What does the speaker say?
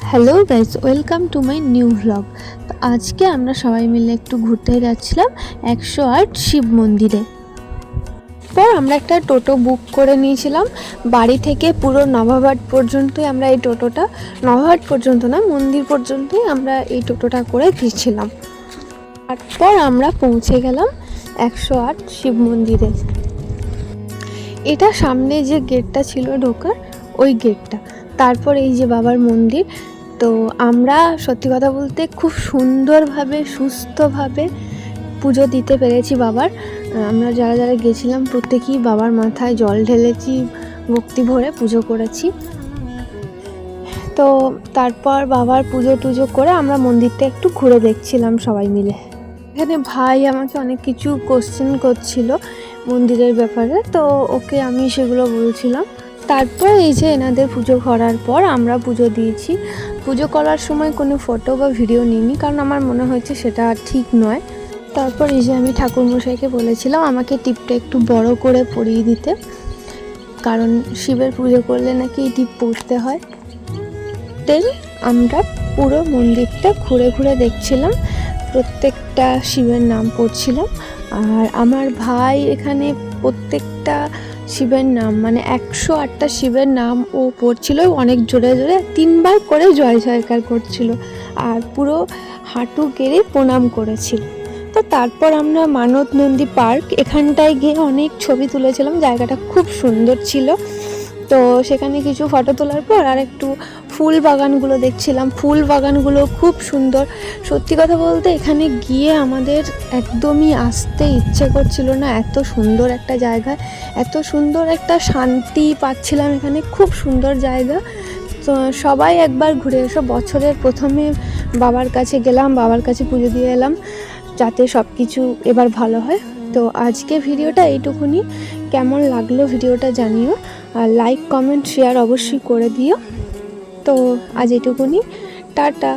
Hello guys, welcome to my new vlog. তো আজকে আমরা সবাই মিলে একটু ঘুরতে যাচ্ছিলাম 108 শিব মন্দিরে। পর আমরা একটা টোটো বুক করে নিয়েছিলাম বাড়ি থেকে পুরো নবাবহাট পর্যন্তই। আমরা এই টোটোটা নবাবহাট পর্যন্ত না, মন্দির পর্যন্তই আমরা এই টোটোটা করে গিয়েছিলাম। তারপর আমরা পৌঁছে গেলাম 108 শিব মন্দিরে। এটা সামনে যে গেটটা ছিল ঢোকার, ওই গেটটা। তারপর এই যে বাবার মন্দির। তো আমরা সত্যি কথা বলতে খুব সুন্দরভাবে সুস্থভাবে পুজো দিতে পেরেছি বাবার। আমরা যারা যারা গেছিলাম প্রত্যেকেই বাবার মাথায় জল ঢেলেছি, ভক্তি ভরে পুজো করেছি। তো তারপর বাবার পুজো টুজো করে আমরা মন্দিরটা একটু ঘুরে দেখছিলাম সবাই মিলে। এখানে ভাই আমাকে অনেক কিছু কোশ্চেন করছিল মন্দিরের ব্যাপারে, তো ওকে আমি সেগুলো বলছিলাম। তারপর এই যে এনাদের পুজো করার পর আমরা পুজো দিয়েছি। পুজো করার সময় কোনো ফটো বা ভিডিও নিইনি, কারণ আমার মনে হয়েছে সেটা ঠিক নয়। তারপর এই যে আমি ঠাকুরমশাইকে বলেছিলাম আমাকে টিপটা একটু বড় করে পরিয়ে দিতে, কারণ শিবের পুজো করলে নাকি এই টিপ পরতে হয়। দেন আমরা পুরো মন্দিরটা ঘুরে ঘুরে দেখছিলাম, প্রত্যেকটা শিবের নাম পড়ছিলাম। আর আমার ভাই এখানে প্রত্যেকটা শিবের নাম, মানে 108টা শিবের নাম ও পড়ছিল অনেক জোরে জোরে, 3বার করে জয় জয়কার করছিল আর পুরো হাঁটু গেড়ে প্রণাম করেছিল। তো তারপর আমরা মানত নন্দী পার্ক এখানটায় গিয়ে অনেক ছবি তুলেছিলাম, জায়গাটা খুব সুন্দর ছিল। তো সেখানে কিছু ফটো তোলার পর আর একটু ফুল বাগানগুলো দেখছিলাম। ফুল বাগানগুলো খুব সুন্দর। সত্যি কথা বলতে এখানে গিয়ে আমাদের একদমই আসতে ইচ্ছে করছিল না, এত সুন্দর একটা জায়গা, এত সুন্দর একটা শান্তি পাচ্ছিলাম এখানে। খুব সুন্দর জায়গা। তো সবাই একবার ঘুরে এসো। বছরের প্রথমে বাবার কাছে গেলাম, বাবার কাছে পুজো দিয়ে এলাম, যাতে সব কিছু এবার ভালো হয়। তো আজকে ভিডিওটা এইটুকুনি। কেমন লাগলো ভিডিওটা জানিও, আর লাইক কমেন্ট শেয়ার অবশ্যই করে দিও। তো আজ এইটুকুনি, টাটা।